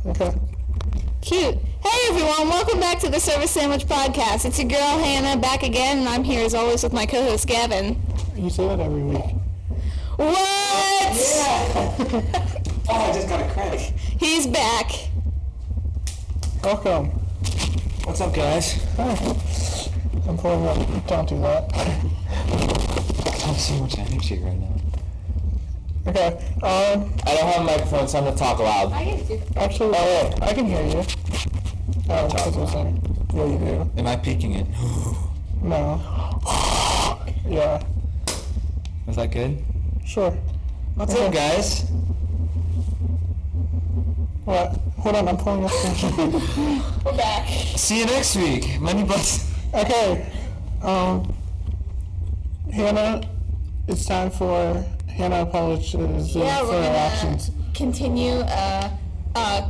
Okay. Cute. Hey everyone, welcome back to the Service Sandwich Podcast. It's your girl Hannah back again, and I'm here as always with my co-host Gavin. You say that every week. What? Yeah! I just got a crack. He's back. Welcome. What's up, guys? Hi. I'm pulling up. Don't do that. I have so much energy right now. Okay. I don't have a microphone, so I'm gonna talk loud. I get you. Actually, I can hear you. Oh, that's what I'm saying. Yeah, you do. Am I peeking it? No. Yeah. Was that good? Sure. What's up, guys? What? Hold on, I'm pulling up. We're back. See you next week. Many blessings. Okay. Hannah, it's time for Hannah apologizes for Yeah, we're her gonna actions. continue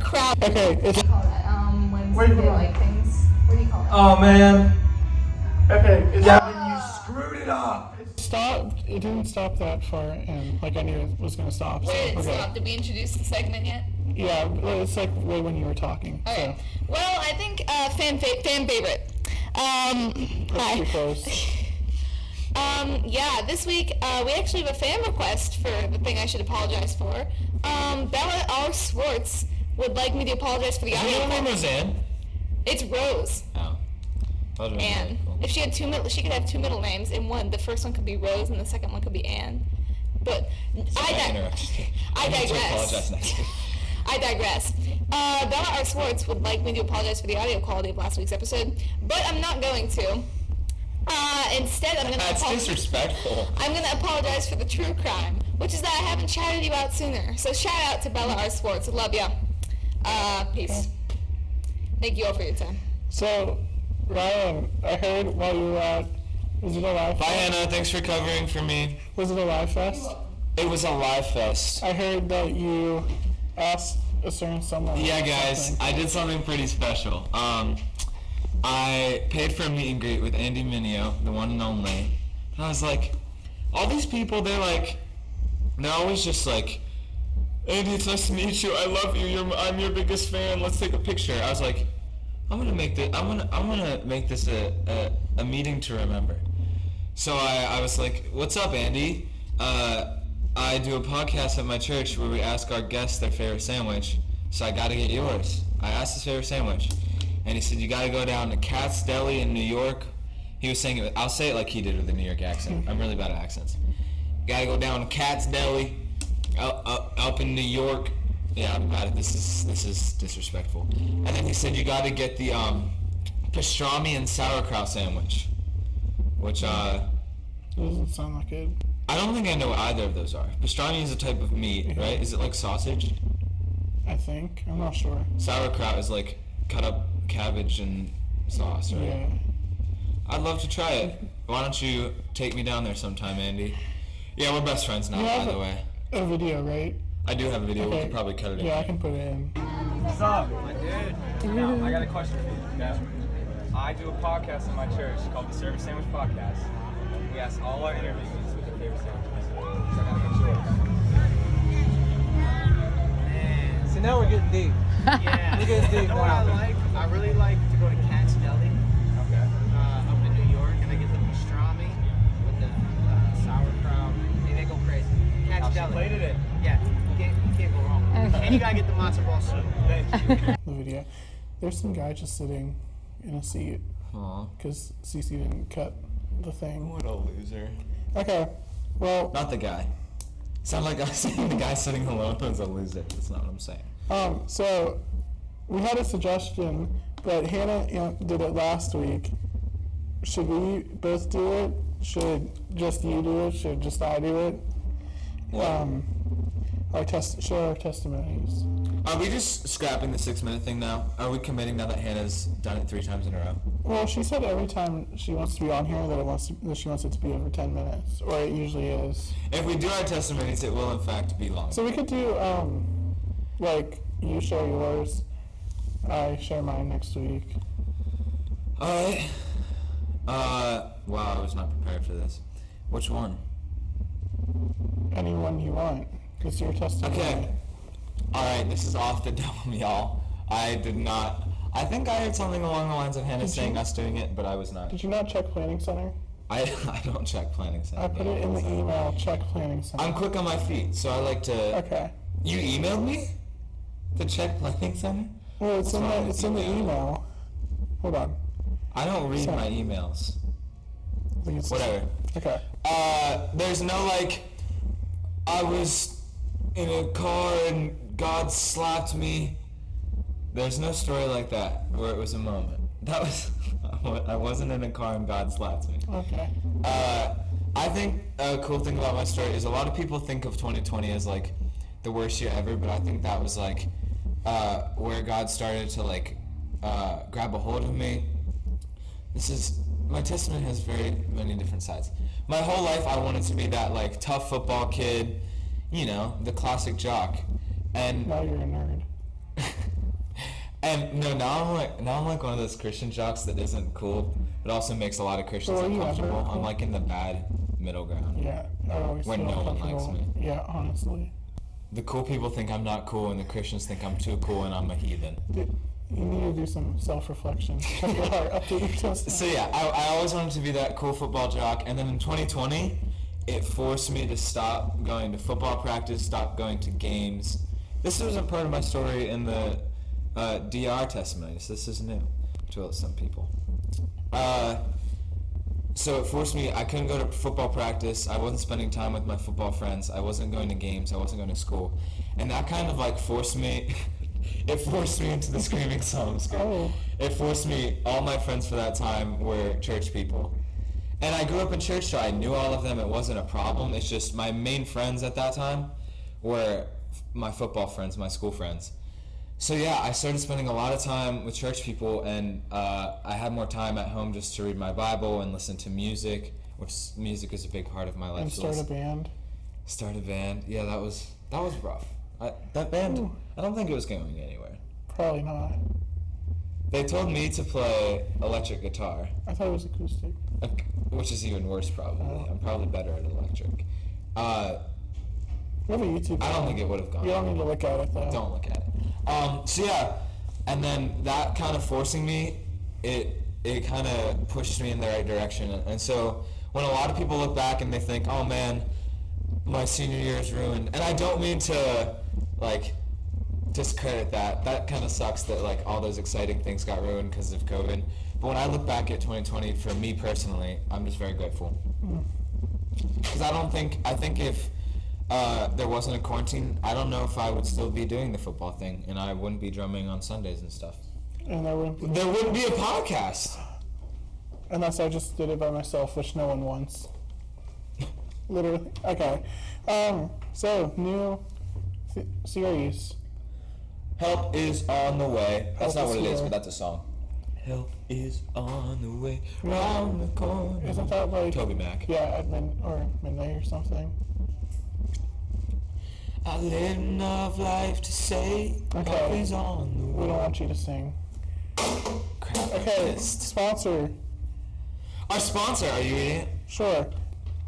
crowd. Okay, it's When Where do you they go? like things. What do you call it? Oh, man. okay. It's You screwed it up. stopped. It didn't stop that far, and like I knew it was gonna stop. So, Where did it okay. stop? Did we introduce the segment yet? Yeah, well, it's like way when you were talking. Okay. Well, I think fan favorite. So that's too Hi. close. Yeah, this week we actually have a fan request for the thing I should apologize for. Bella R. Swartz would like me to apologize for the Is your audio. middle name Roseanne? It's Rose. Oh. That would've been Anne. really cool. If she had she could have two middle names. In one, the first one could be Rose, and the second one could be Anne. But I interrupted you. I need to digress. apologize next week. I digress. Bella R. Swartz would like me to apologize for the audio quality of last week's episode, but I'm not going to. Instead, I'm going to That's apologize. disrespectful. I'm going to apologize for the true crime, which is that I haven't shouted you out sooner. So shout out to Bella R. Swartz. I love ya. Peace. Thank you all for your time. So, Ryland, I heard while you were at, was it a live Bye, fest? Anna. Thanks for covering for me. Was it a live fest? It was a live fest. I heard that you asked a certain someone. Yeah, guys, something. I did something pretty special. I paid for a meet and greet with Andy Mineo, the one and only. And I was like, all these people, they're always just like, Andy, it's nice to meet you. I love you. I'm your biggest fan. Let's take a picture. I was like, I'm gonna make this a meeting to remember. So I was like, what's up, Andy? I do a podcast at my church where we ask our guests their favorite sandwich, so I gotta get yours. I asked his favorite sandwich, and he said, you gotta go down to Katz Deli in New York. He was saying it, I'll say it like he did with a New York accent. I'm really bad at accents. You gotta go down to Katz Deli, up in New York. Yeah, I'm bad at this is disrespectful. And then he said, you gotta get the pastrami and sauerkraut sandwich, which Doesn't sound like it. I don't think I know what either of those are. Pastrami is a type of meat, right? Is it like sausage? I think. I'm not sure. Sauerkraut is like cut up cabbage and sauce, right? Yeah. I'd love to try it. Why don't you take me down there sometime, Andy? Yeah, we're best friends now, You by have the way. a video, right? I do have a video. We Okay. could probably cut it in. Yeah, I can put it in. What's up, my dude? Now, I got a question for you, okay? I do a podcast in my church called the Service Sandwich Podcast. We ask all our interviewees what their favorite sandwich is. So I gotta get yours. Man. So now we're getting deep. Yeah. We're getting deep You know what I now. like? I really like to go to Katz Deli Okay. up in New York, and I get the pastrami with the sauerkraut. They go crazy. Katz She Deli. plated it. Yeah, you can't go wrong. And you gotta get the matzo ball soup. Thank you. The video. There's some guy just sitting in a seat Aw, because Cece didn't cut the thing. what a loser. Okay. Well, Not the guy. Sound like I was saying the guy sitting alone was a loser. That's not what I'm saying. so we had a suggestion, but Hannah did it last week. Should we both do it? Should just you do it? Should just I do it? Share our testimonies. Are we just scrapping the 6-minute thing now? Are we committing now that Hannah's done it 3 times in a row? Well, she said every time she wants to be on here that she wants it to be over 10 minutes, or it usually is. If we do our testimonies, it will in fact be long. So we could do like you share yours, I share mine next week. Alright. Wow, I was not prepared for this. Which one? Anyone you want. It's your testimony. Okay. Alright, this is off the dome, y'all. I did not. I think I heard something along the lines of Hannah saying us doing it, but I was not. Did you not check Planning Center? I don't check planning center. I put it in the email, check Planning Center. I'm quick on my feet, so I like to. Okay. You emailed me to check planning center? Well, it's in the email. Hold on. I don't read Sorry. my emails. Whatever. Okay. There's no like, I was in a car and God slapped me. There's no story like that where it was a moment. That was, I wasn't in a car and God slapped me. Okay. I think a cool thing about my story is a lot of people think of 2020 as like the worst year ever, but I think that was like where God started to like grab a hold of me. My testimony has very many different sides. My whole life I wanted to be that like tough football kid, you know, the classic jock. And Now you're a nerd. and no, now I'm like one of those Christian jocks that isn't cool, but also makes a lot of Christians So are you ever uncomfortable. cool? I'm like in the bad middle ground. Yeah. I always When feel no one likes uncomfortable. Yeah, honestly. The cool people think I'm not cool, and the Christians think I'm too cool, and I'm a heathen. You need to do some self-reflection. Check your heart. Update your testimony. So yeah, I always wanted to be that cool football jock, and then in 2020, it forced me to stop going to football practice, stop going to games. This wasn't part of my story in the DR testimony, so this is new to some people. So it forced me, I couldn't go to football practice, I wasn't spending time with my football friends, I wasn't going to games, I wasn't going to school. And that kind of like forced me, it forced me into the screaming psalms. Oh. It forced me, all my friends for that time were church people. And I grew up in church, so I knew all of them, it wasn't a problem. It's just my main friends at that time were my football friends, my school friends. So yeah, I started spending a lot of time with church people, and I had more time at home just to read my Bible and listen to music, which music is a big part of my life. And start a band. Start a band. Yeah, that was rough. That band, Ooh. I don't think it was going anywhere. Probably not. They told me to play electric guitar, I thought it was acoustic. which is even worse probably. Oh. I'm probably better at electric. We have a YouTube I don't channel. think it would have gone. You don't need to look at it though. Don't look at it. So yeah, and then that kind of forcing me, it kind of pushed me in the right direction. And so when a lot of people look back and they think, oh man, my senior year is ruined, and I don't mean to like discredit that. That kind of sucks that like all those exciting things got ruined because of COVID. But when I look back at 2020, for me personally, I'm just very grateful. Because I think if there wasn't a quarantine, I don't know if I would still be doing the football thing, and I wouldn't be drumming on Sundays and stuff. And there wouldn't be, There wouldn't be a podcast. unless I just did it by myself, which no one wants. Literally. Okay. So new series. Help is on the way. That's Help not what is it is, here. but that's a song. Help is on the way, round the corner. Isn't that like Toby Mac. Yeah, at midnight or something. I live enough life to say Okay. help is on the We way. don't want you to sing. Crap, I Okay, missed. sponsor. Our sponsor, are you reading it? Sure.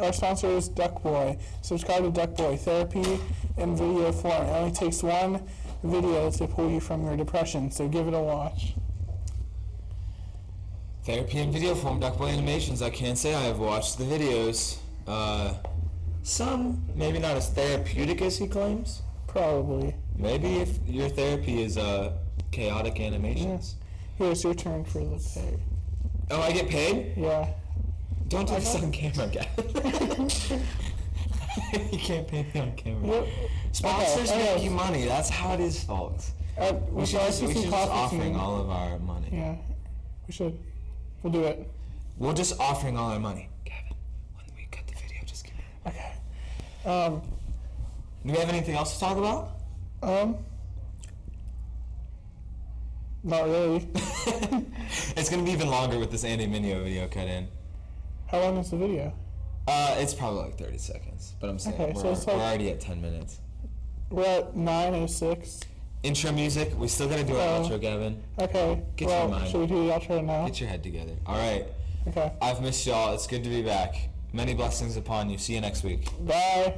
Our sponsor is Duck Boy. Subscribe to Duck Boy Therapy in video form. It only takes one video to pull you from your depression, so give it a watch. Therapy in video form, Duckboy Animations. I can't say I have watched the videos. Some, maybe not as therapeutic as he claims. Probably. Maybe if your therapy is chaotic animations. Here's your turn for the pay. Oh, I get paid? Yeah. Don't do this on camera, guys. You can't pay me on camera. Yep. Sponsors Okay, make you money. That's how it is, folks. We should also We see should some just coffee offering soon. all of our money. Yeah. We should. We'll do it. We're just offering all our money. Gavin, when we cut the video, just give me. Okay. Do we have anything else to talk about? Not really. It's gonna be even longer with this Andy Mineo video cut in. How long is the video? It's probably like 30 seconds, but I'm saying Okay, so it's we're like- already at 10 minutes. We're at 9:06. Intro music. We still gotta do our Oh. outro, Gavin. Okay. Get your well, mind. should we do the outro now? Get your head together. All right. Okay. I've missed y'all. It's good to be back. Many blessings upon you. See you next week. Bye.